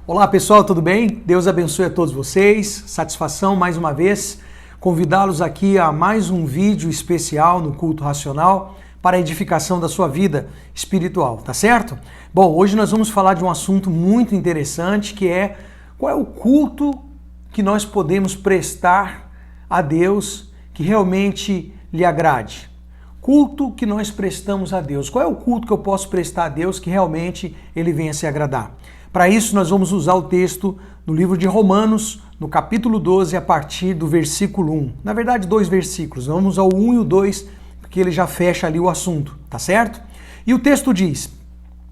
Olá pessoal, tudo bem? Deus abençoe a todos vocês. Satisfação mais uma vez convidá-los aqui a mais um vídeo especial no Culto Racional para a edificação da sua vida espiritual, tá certo? Bom, hoje nós vamos falar de um assunto muito interessante que é qual é o culto que nós podemos prestar a Deus que realmente lhe agrade. Culto que nós prestamos a Deus. Qual é o culto que eu posso prestar a Deus que realmente ele venha se agradar? Para isso, nós vamos usar o texto no livro de Romanos, no capítulo 12, a partir do versículo 1. Na verdade, 2 versículos. Vamos ao 1 e o 2, porque ele já fecha ali o assunto, tá certo? E o texto diz: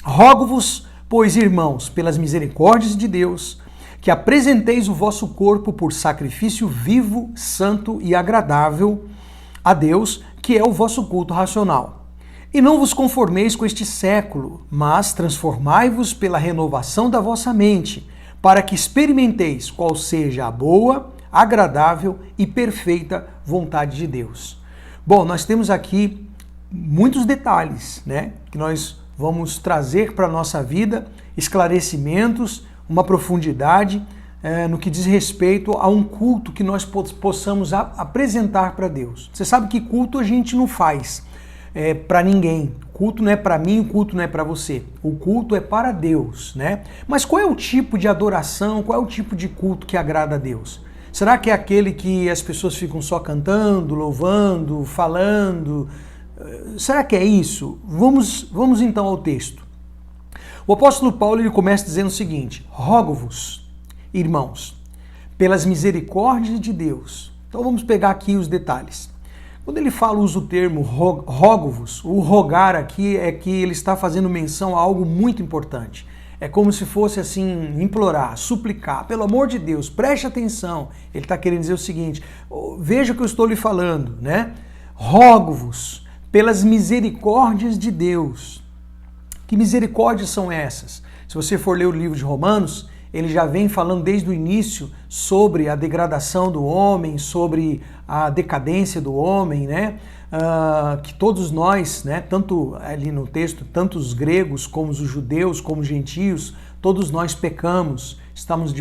Rogo-vos, pois, irmãos, pelas misericórdias de Deus, que apresenteis o vosso corpo por sacrifício vivo, santo e agradável a Deus, que é o vosso culto racional. E não vos conformeis com este século, mas transformai-vos pela renovação da vossa mente, para que experimenteis qual seja a boa, agradável e perfeita vontade de Deus. Bom, nós temos aqui muitos detalhes, né, que nós vamos trazer para a nossa vida, esclarecimentos, uma profundidade no que diz respeito a um culto que nós possamos apresentar para Deus. Você sabe que culto a gente não faz para ninguém. O culto não é para mim, o culto não é para você. O culto é para Deus, né? Mas qual é o tipo de adoração, qual é o tipo de culto que agrada a Deus? Será que é aquele que as pessoas ficam só cantando, louvando, falando? Será que é isso? Vamos então ao texto. O apóstolo Paulo ele começa dizendo o seguinte: Rogo-vos, irmãos, pelas misericórdias de Deus. Então vamos pegar aqui os detalhes. Quando ele usa o termo rogo-vos, o rogar aqui é que ele está fazendo menção a algo muito importante. É como se fosse assim, implorar, suplicar, pelo amor de Deus, preste atenção. Ele está querendo dizer o seguinte: veja o que eu estou lhe falando, né? Rogo-vos pelas misericórdias de Deus. Que misericórdias são essas? Se você for ler o livro de Romanos, ele já vem falando desde o início sobre a degradação do homem, sobre a decadência do homem, né? Que todos nós, né, tanto ali no texto, tanto os gregos como os judeus, como os gentios, todos nós pecamos, estamos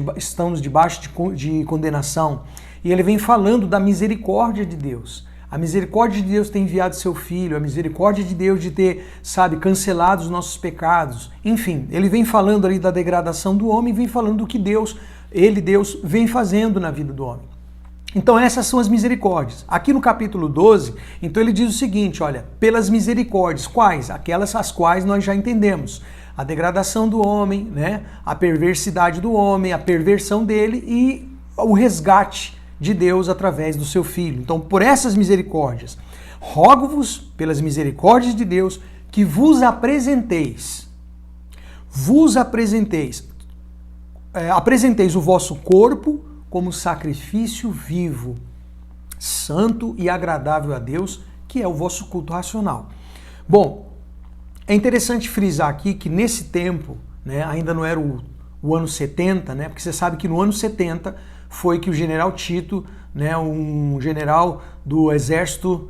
debaixo de condenação. E ele vem falando da misericórdia de Deus. A misericórdia de Deus ter enviado seu Filho, a misericórdia de Deus de ter, cancelado os nossos pecados. Enfim, ele vem falando ali da degradação do homem, vem falando do que Deus vem fazendo na vida do homem. Então essas são as misericórdias. Aqui no capítulo 12, então ele diz o seguinte, olha, pelas misericórdias, quais? Aquelas as quais nós já entendemos. A degradação do homem, né? A perversidade do homem, a perversão dele e o resgate de Deus através do seu Filho. Então, por essas misericórdias, rogo-vos, pelas misericórdias de Deus, que vos apresenteis o vosso corpo como sacrifício vivo, santo e agradável a Deus, que é o vosso culto racional. Bom, é interessante frisar aqui que nesse tempo, né, ainda não era o ano 70, né, porque você sabe que no ano 70 foi que o general Tito, né, um general do exército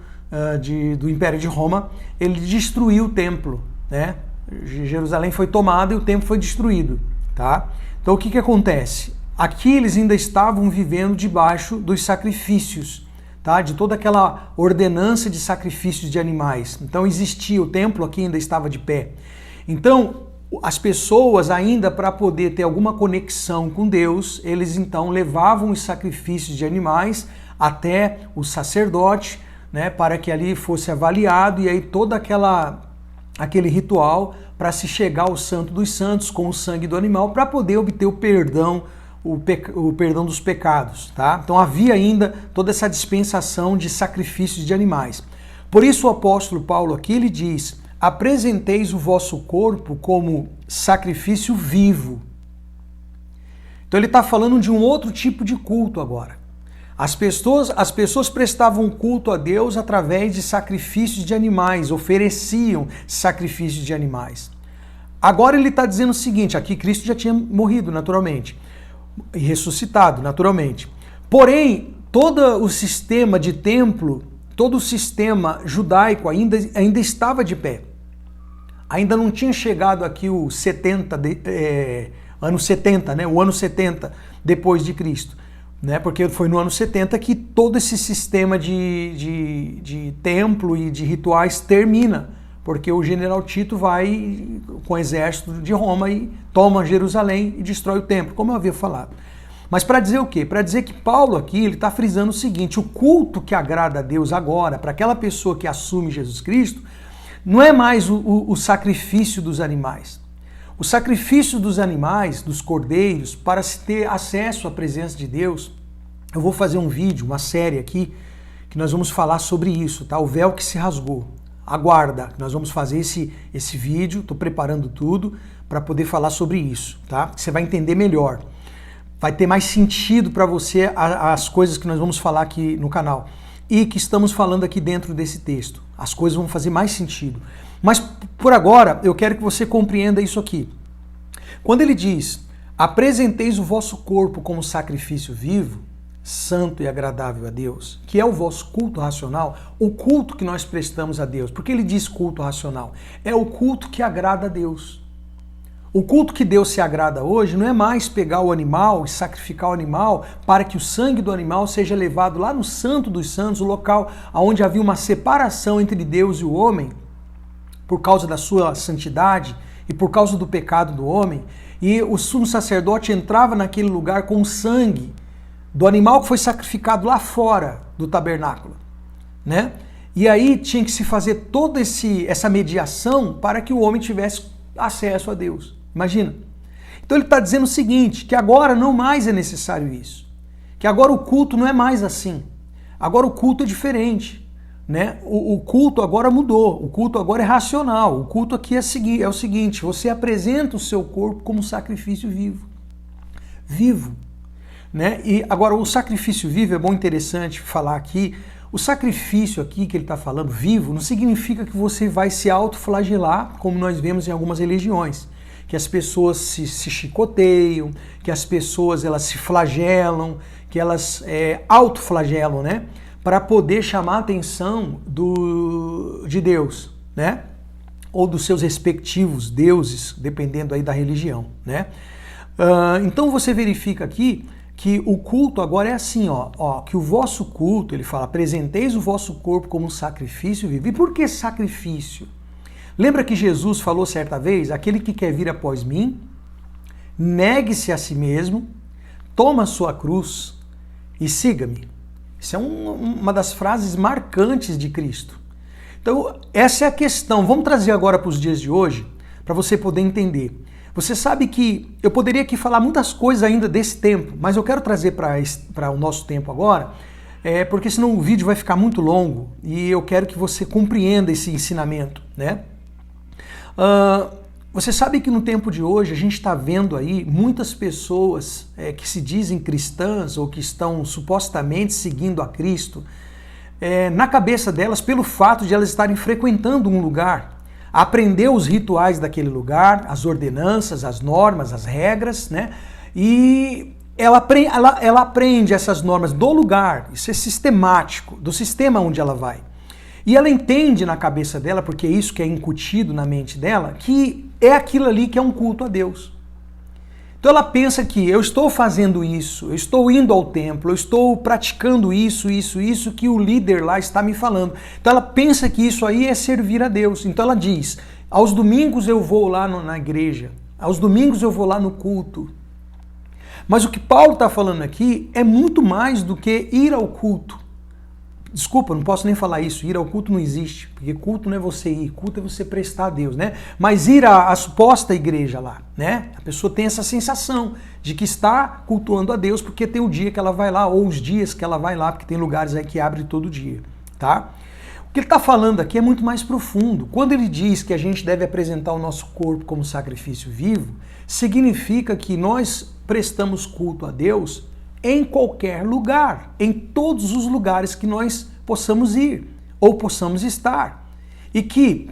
do Império de Roma, ele destruiu o templo, né? Jerusalém foi tomada e o templo foi destruído, tá? Então o que acontece? Aqui eles ainda estavam vivendo debaixo dos sacrifícios, tá? De toda aquela ordenança de sacrifícios de animais. Então existia, o templo aqui ainda estava de pé. Então as pessoas ainda para poder ter alguma conexão com Deus, eles então levavam os sacrifícios de animais até o sacerdote, né, para que ali fosse avaliado e aí todo aquele ritual para se chegar ao Santo dos Santos com o sangue do animal para poder obter o perdão dos pecados, tá? Então havia ainda toda essa dispensação de sacrifícios de animais. Por isso o apóstolo Paulo aqui ele diz: apresenteis o vosso corpo como sacrifício vivo. Então ele está falando de um outro tipo de culto agora. As pessoas prestavam culto a Deus através de sacrifícios de animais, ofereciam sacrifícios de animais. Agora ele está dizendo o seguinte, aqui Cristo já tinha morrido naturalmente, e ressuscitado naturalmente. Porém, todo o sistema de templo, todo o sistema judaico ainda estava de pé. Ainda não tinha chegado aqui o ano 70, né? O ano 70 depois de Cristo, né? Porque foi no ano 70 que todo esse sistema de templo e de rituais termina, porque o general Tito vai com o exército de Roma e toma Jerusalém e destrói o templo, como eu havia falado. Mas para dizer o quê? Para dizer que Paulo aqui ele está frisando o seguinte: o culto que agrada a Deus agora, para aquela pessoa que assume Jesus Cristo, não é mais o sacrifício dos animais. O sacrifício dos animais, dos cordeiros, para se ter acesso à presença de Deus, eu vou fazer um vídeo, uma série aqui, que nós vamos falar sobre isso, tá? O véu que se rasgou. Aguarda, nós vamos fazer esse vídeo, estou preparando tudo para poder falar sobre isso, tá? Você vai entender melhor. Vai ter mais sentido para você as coisas que nós vamos falar aqui no canal e que estamos falando aqui dentro desse texto. As coisas vão fazer mais sentido. Mas por agora, eu quero que você compreenda isso aqui. Quando ele diz, apresenteis o vosso corpo como sacrifício vivo, santo e agradável a Deus, que é o vosso culto racional, o culto que nós prestamos a Deus. Por que ele diz culto racional? É o culto que agrada a Deus. O culto que Deus se agrada hoje não é mais pegar o animal e sacrificar o animal para que o sangue do animal seja levado lá no Santo dos Santos, o local onde havia uma separação entre Deus e o homem, por causa da sua santidade e por causa do pecado do homem, e o sumo sacerdote entrava naquele lugar com o sangue do animal que foi sacrificado lá fora do tabernáculo, né? E aí tinha que se fazer toda essa mediação para que o homem tivesse acesso a Deus. Imagina. Então ele está dizendo o seguinte, que agora não mais é necessário isso. Que agora o culto não é mais assim. Agora o culto é diferente, né? O culto agora mudou. O culto agora é racional. O culto aqui é o seguinte, você apresenta o seu corpo como sacrifício vivo. Vivo. Né? E agora o sacrifício vivo, é bom interessante falar aqui, o sacrifício aqui que ele está falando, vivo, não significa que você vai se autoflagelar, como nós vemos em algumas religiões, que as pessoas se chicoteiam, que as pessoas elas se flagelam, que elas autoflagelam, né? Para poder chamar a atenção de Deus, né? Ou dos seus respectivos deuses, dependendo aí da religião, né? Então você verifica aqui que o culto agora é assim, que o vosso culto, ele fala, apresenteis o vosso corpo como um sacrifício vivo. E por que sacrifício? Lembra que Jesus falou certa vez, aquele que quer vir após mim, negue-se a si mesmo, toma a sua cruz e siga-me. Isso é uma das frases marcantes de Cristo. Então, essa é a questão. Vamos trazer agora para os dias de hoje, para você poder entender. Você sabe que eu poderia aqui falar muitas coisas ainda desse tempo, mas eu quero trazer para o nosso tempo agora, porque senão o vídeo vai ficar muito longo e eu quero que você compreenda esse ensinamento, né? Você sabe que no tempo de hoje a gente está vendo aí muitas pessoas que se dizem cristãs ou que estão supostamente seguindo a Cristo, na cabeça delas pelo fato de elas estarem frequentando um lugar, aprender os rituais daquele lugar, as ordenanças, as normas, as regras, né? E ela aprende essas normas do lugar, isso é sistemático, do sistema onde ela vai. E ela entende na cabeça dela, porque é isso que é incutido na mente dela, que é aquilo ali que é um culto a Deus. Então ela pensa que eu estou fazendo isso, eu estou indo ao templo, eu estou praticando isso que o líder lá está me falando. Então ela pensa que isso aí é servir a Deus. Então ela diz, aos domingos eu vou lá na igreja, aos domingos eu vou lá no culto. Mas o que Paulo está falando aqui é muito mais do que ir ao culto. Desculpa, não posso nem falar isso, ir ao culto não existe, porque culto não é você ir, culto é você prestar a Deus, né? Mas ir à suposta igreja lá, né? A pessoa tem essa sensação de que está cultuando a Deus porque tem o dia que ela vai lá, ou os dias que ela vai lá, porque tem lugares aí que abrem todo dia, tá? O que ele está falando aqui é muito mais profundo. Quando ele diz que a gente deve apresentar o nosso corpo como sacrifício vivo, significa que nós prestamos culto a Deus em qualquer lugar, em todos os lugares que nós possamos ir ou possamos estar. E que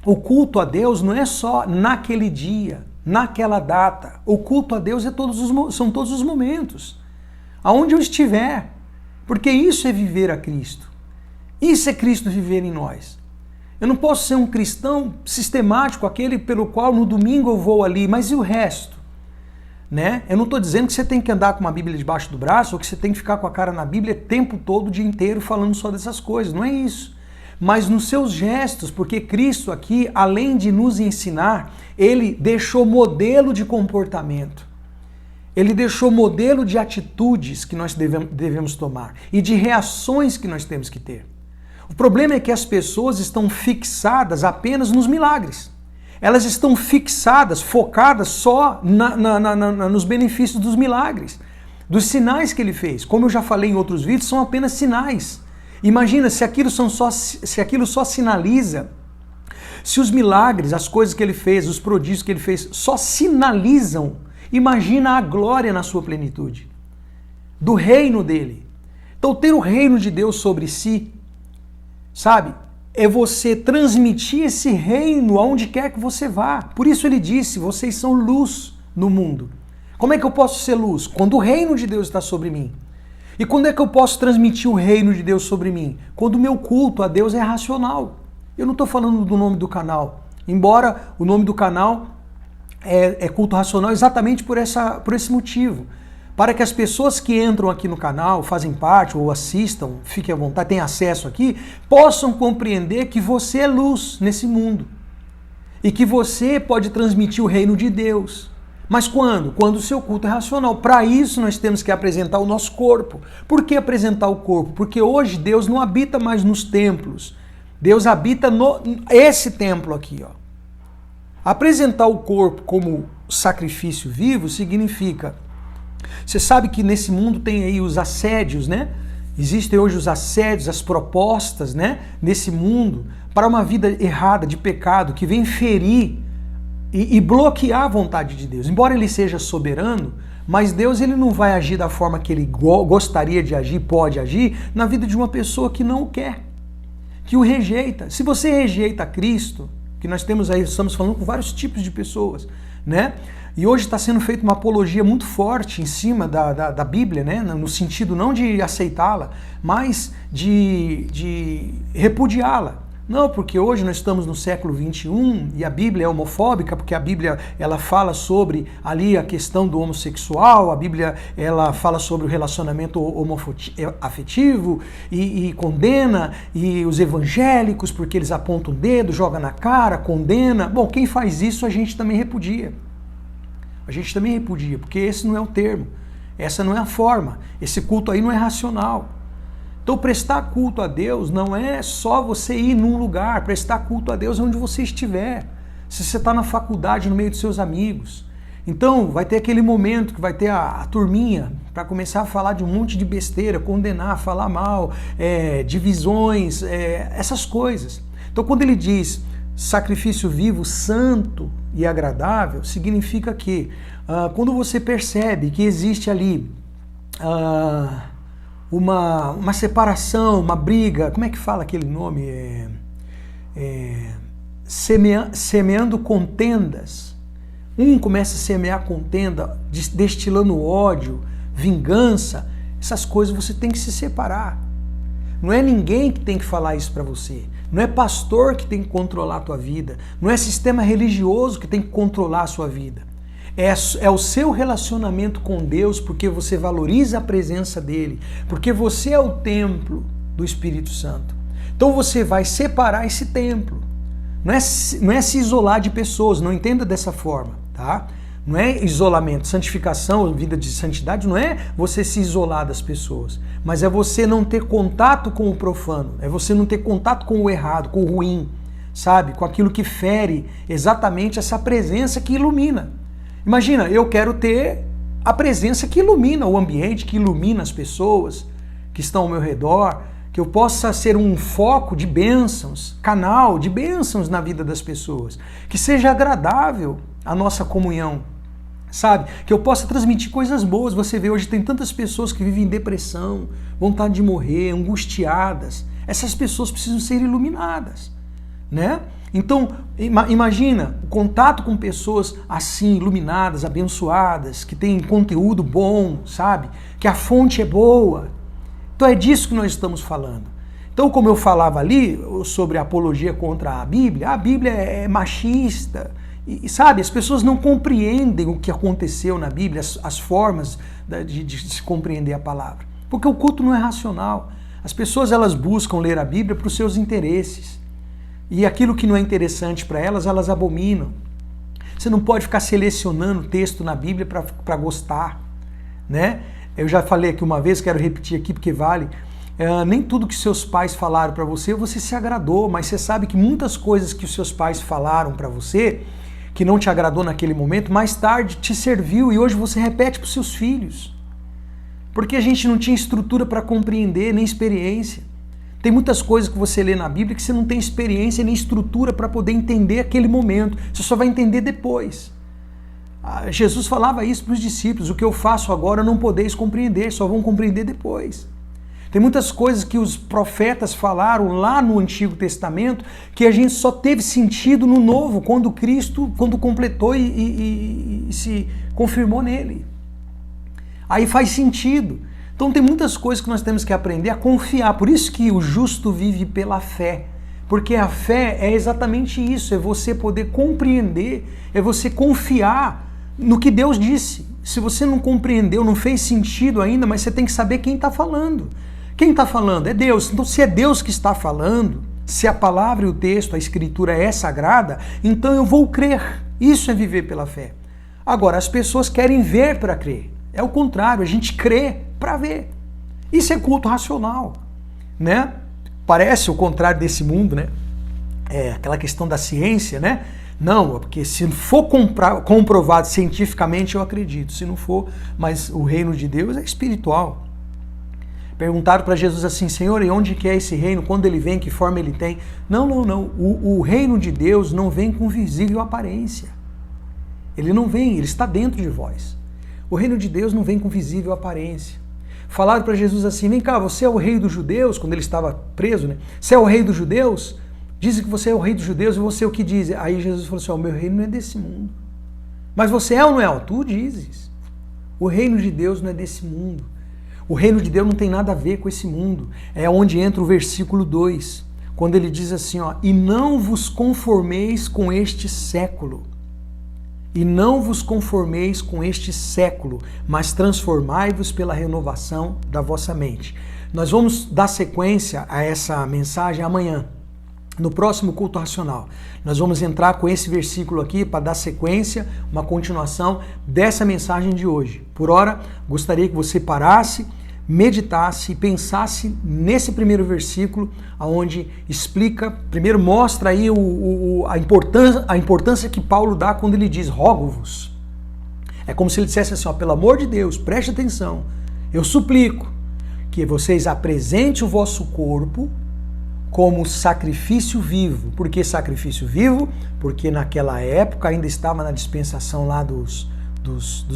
o culto a Deus não é só naquele dia, naquela data. O culto a Deus são todos os momentos, aonde eu estiver. Porque isso é viver a Cristo. Isso é Cristo viver em nós. Eu não posso ser um cristão sistemático, aquele pelo qual no domingo eu vou ali, mas e o resto? né? Eu não estou dizendo que você tem que andar com uma Bíblia debaixo do braço ou que você tem que ficar com a cara na Bíblia o tempo todo, o dia inteiro, falando só dessas coisas. Não é isso. Mas nos seus gestos, porque Cristo aqui, além de nos ensinar, ele deixou modelo de comportamento. Ele deixou modelo de atitudes que nós devemos tomar e de reações que nós temos que ter. O problema é que as pessoas estão fixadas apenas nos milagres. Elas estão fixadas, focadas só nos benefícios dos milagres, dos sinais que ele fez. Como eu já falei em outros vídeos, são apenas sinais. Imagina se aquilo só sinaliza, se os milagres, as coisas que ele fez, os prodígios que ele fez, só sinalizam, imagina a glória na sua plenitude, do reino dele. Então ter o reino de Deus sobre si, sabe? É você transmitir esse reino aonde quer que você vá. Por isso ele disse, vocês são luz no mundo. Como é que eu posso ser luz? Quando o reino de Deus está sobre mim. E quando é que eu posso transmitir o reino de Deus sobre mim? Quando o meu culto a Deus é racional. Eu não estou falando do nome do canal. Embora o nome do canal é culto racional exatamente por esse motivo. Para que as pessoas que entram aqui no canal, fazem parte ou assistam, fiquem à vontade, tenham acesso aqui, possam compreender que você é luz nesse mundo. E que você pode transmitir o reino de Deus. Mas quando? Quando o seu culto é racional. Para isso nós temos que apresentar o nosso corpo. Por que apresentar o corpo? Porque hoje Deus não habita mais nos templos. Deus habita esse templo aqui, ó. Apresentar o corpo como sacrifício vivo significa... Você sabe que nesse mundo tem aí os assédios, né? Existem hoje os assédios, as propostas, né? Nesse mundo, para uma vida errada, de pecado, que vem ferir e bloquear a vontade de Deus. Embora ele seja soberano, mas Deus ele não vai agir da forma que ele gostaria de agir, pode agir, na vida de uma pessoa que não o quer, que o rejeita. Se você rejeita Cristo, que nós temos aí, estamos falando com vários tipos de pessoas, né? E hoje está sendo feita uma apologia muito forte em cima da Bíblia, né? No sentido não de aceitá-la, mas de repudiá-la. Não, porque hoje nós estamos no século XXI e a Bíblia é homofóbica, porque a Bíblia ela fala sobre ali a questão do homossexual, a Bíblia ela fala sobre o relacionamento afetivo e condena, e os evangélicos, porque eles apontam o dedo, jogam na cara, condena. Bom, quem faz isso a gente também repudia. A gente também repudia, porque esse não é o termo, essa não é a forma, esse culto aí não é racional. Então prestar culto a Deus não é só você ir num lugar, prestar culto a Deus é onde você estiver. Se você está na faculdade, no meio dos seus amigos. Então vai ter aquele momento que vai ter a turminha para começar a falar de um monte de besteira, condenar, falar mal, divisões, essas coisas. Então quando ele diz sacrifício vivo, santo e agradável, significa que quando você percebe que existe ali uma separação, uma briga, como é que fala aquele nome? Semeando contendas. Um começa a semear contenda, destilando ódio, vingança, essas coisas você tem que se separar. Não é ninguém que tem que falar isso para você. Não é pastor que tem que controlar a tua vida. Não é sistema religioso que tem que controlar a sua vida. É o seu relacionamento com Deus, porque você valoriza a presença dele, porque você é o templo do Espírito Santo. Então você vai separar esse templo. Não é se isolar de pessoas, não entenda dessa forma, tá? Não é isolamento, santificação, vida de santidade, não é você se isolar das pessoas, mas é você não ter contato com o profano, é você não ter contato com o errado, com o ruim, sabe? Com aquilo que fere exatamente essa presença que ilumina. Imagina, eu quero ter a presença que ilumina o ambiente, que ilumina as pessoas que estão ao meu redor, que eu possa ser um foco de bênçãos, canal de bênçãos na vida das pessoas, que seja agradável a nossa comunhão, sabe? Que eu possa transmitir coisas boas. Você vê, hoje tem tantas pessoas que vivem em depressão, vontade de morrer, angustiadas. Essas pessoas precisam ser iluminadas, né? Então, imagina o contato com pessoas assim, iluminadas, abençoadas, que têm conteúdo bom, sabe? Que a fonte é boa. Então é disso que nós estamos falando. Então, como eu falava ali sobre a apologia contra a Bíblia é machista, E sabe, as pessoas não compreendem o que aconteceu na Bíblia, as formas de se compreender a palavra. Porque o culto não é racional. As pessoas elas buscam ler a Bíblia para os seus interesses. E aquilo que não é interessante para elas, elas abominam. Você não pode ficar selecionando texto na Bíblia para gostar, né? Eu já falei aqui uma vez, quero repetir aqui porque vale. Nem tudo que seus pais falaram para você se agradou, mas você sabe que muitas coisas que os seus pais falaram para você, que não te agradou naquele momento, mais tarde te serviu e hoje você repete para os seus filhos. Porque a gente não tinha estrutura para compreender, nem experiência. Tem muitas coisas que você lê na Bíblia que você não tem experiência nem estrutura para poder entender aquele momento. Você só vai entender depois. Jesus falava isso para os discípulos: o que eu faço agora não podeis compreender, só vão compreender depois. Tem muitas coisas que os profetas falaram lá no Antigo Testamento que a gente só teve sentido no Novo, quando Cristo, quando completou e se confirmou nele. Aí faz sentido. Então tem muitas coisas que nós temos que aprender a confiar. Por isso que o justo vive pela fé. Porque a fé é exatamente isso, é você poder compreender, é você confiar no que Deus disse. Se você não compreendeu, não fez sentido ainda, mas você tem que saber quem está falando. Quem está falando? É Deus. Então, se é Deus que está falando, se a palavra e o texto, a escritura é sagrada, então eu vou crer. Isso é viver pela fé. Agora, as pessoas querem ver para crer. É o contrário, a gente crê para ver. Isso é culto racional, né? Parece o contrário desse mundo, né? É aquela questão da ciência, né? Não, porque se for comprovado cientificamente, eu acredito. Se não for, mas o reino de Deus é espiritual. Perguntaram para Jesus assim: Senhor, e onde que é esse reino? Quando ele vem? Que forma ele tem? Não. O reino de Deus não vem com visível aparência. Ele não vem, ele está dentro de vós. O reino de Deus não vem com visível aparência. Falaram para Jesus assim: vem cá, você é o rei dos judeus? Quando ele estava preso, né? Você é o rei dos judeus? Dizem que você é o rei dos judeus e você é o que diz? Aí Jesus falou assim: o meu reino não é desse mundo. Mas você é ou não é? Tu dizes. O reino de Deus não é desse mundo. O reino de Deus não tem nada a ver com esse mundo. É onde entra o versículo 2, quando ele diz assim, ó: e não vos conformeis com este século. E não vos conformeis com este século, mas transformai-vos pela renovação da vossa mente. Nós vamos dar sequência a essa mensagem amanhã, no próximo culto racional. Nós vamos entrar com esse versículo aqui para dar sequência, uma continuação dessa mensagem de hoje. Por ora, gostaria que você parasse, meditasse e pensasse nesse primeiro versículo, onde explica, primeiro mostra aí a importância que Paulo dá quando ele diz: rogo-vos. É como se ele dissesse assim, ó, pelo amor de Deus, preste atenção, eu suplico que vocês apresentem o vosso corpo como sacrifício vivo. Por que sacrifício vivo? Porque naquela época ainda estava na dispensação lá dos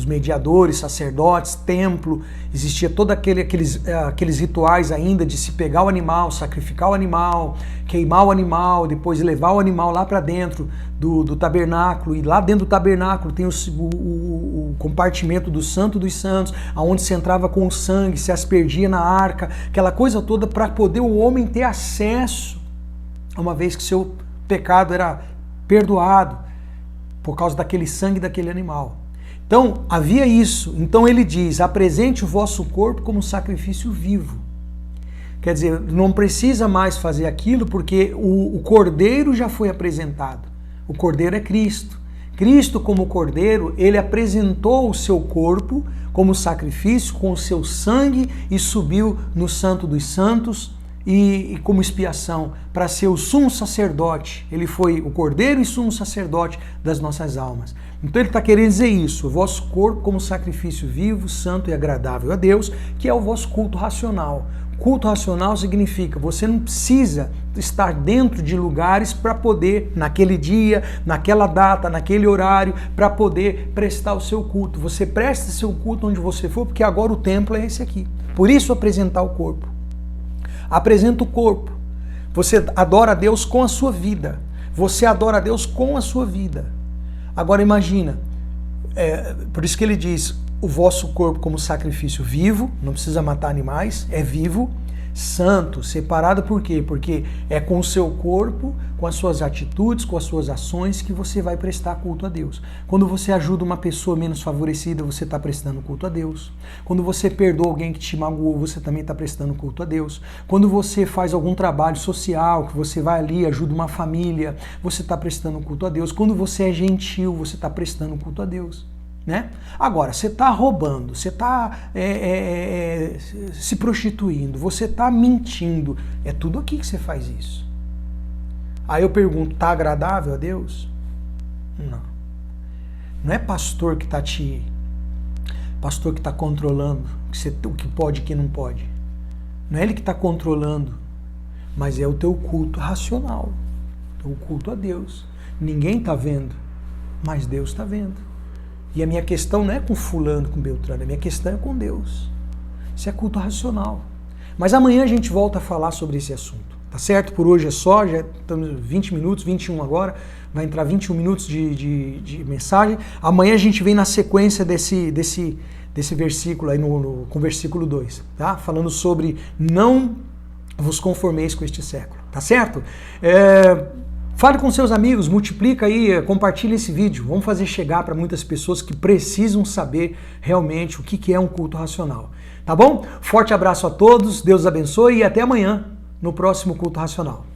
mediadores, sacerdotes, templo, existia todos aqueles rituais ainda de se pegar o animal, sacrificar o animal, queimar o animal, depois levar o animal lá para dentro do tabernáculo, e lá dentro do tabernáculo tem o compartimento do Santo dos Santos, aonde se entrava com o sangue, se aspergia na arca, aquela coisa toda para poder o homem ter acesso, uma vez que seu pecado era perdoado por causa daquele sangue daquele animal. Então, havia isso. Então ele diz: apresente o vosso corpo como sacrifício vivo. Quer dizer, não precisa mais fazer aquilo porque o cordeiro já foi apresentado. O cordeiro é Cristo. Cristo, como cordeiro, ele apresentou o seu corpo como sacrifício com o seu sangue e subiu no Santo dos Santos e como expiação para ser o sumo sacerdote. Ele foi o cordeiro e sumo sacerdote das nossas almas. Então ele está querendo dizer isso: o vosso corpo como sacrifício vivo, santo e agradável a Deus, que é o vosso culto racional. Culto racional significa você não precisa estar dentro de lugares para poder, naquele dia, naquela data, naquele horário, para poder prestar o seu culto. Você presta seu culto onde você for, porque agora o templo é esse aqui. Por isso apresentar o corpo. Apresenta o corpo. Você adora a Deus com a sua vida. Você adora a Deus com a sua vida. Agora imagina, por isso que ele diz: o vosso corpo como sacrifício vivo, não precisa matar animais, é vivo, santo, separado por quê? Porque é com o seu corpo, com as suas atitudes, com as suas ações que você vai prestar culto a Deus. Quando você ajuda uma pessoa menos favorecida, você está prestando culto a Deus. Quando você perdoa alguém que te magoou, você também está prestando culto a Deus. Quando você faz algum trabalho social, que você vai ali, ajuda uma família, você está prestando culto a Deus. Quando você é gentil, você está prestando culto a Deus. Né? Agora, você está roubando, você está se prostituindo, você está mentindo, é tudo aqui que você faz isso. Aí eu pergunto, está agradável a Deus? Não. Não é pastor que está controlando o que pode e o que não pode. Não é ele que está controlando, mas é o teu culto racional, o culto a Deus. Ninguém está vendo, mas Deus está vendo. E a minha questão não é com fulano, com Beltrano, a minha questão é com Deus. Isso é culto racional. Mas amanhã a gente volta a falar sobre esse assunto, tá certo? Por hoje é só, já estamos 20 minutos, 21 agora, vai entrar 21 minutos de mensagem. Amanhã a gente vem na sequência desse versículo aí, com o versículo 2, tá? Falando sobre não vos conformeis com este século, tá certo? Fale com seus amigos, multiplica aí, compartilha esse vídeo. Vamos fazer chegar para muitas pessoas que precisam saber realmente o que é um culto racional. Tá bom? Forte abraço a todos, Deus abençoe e até amanhã no próximo Culto Racional.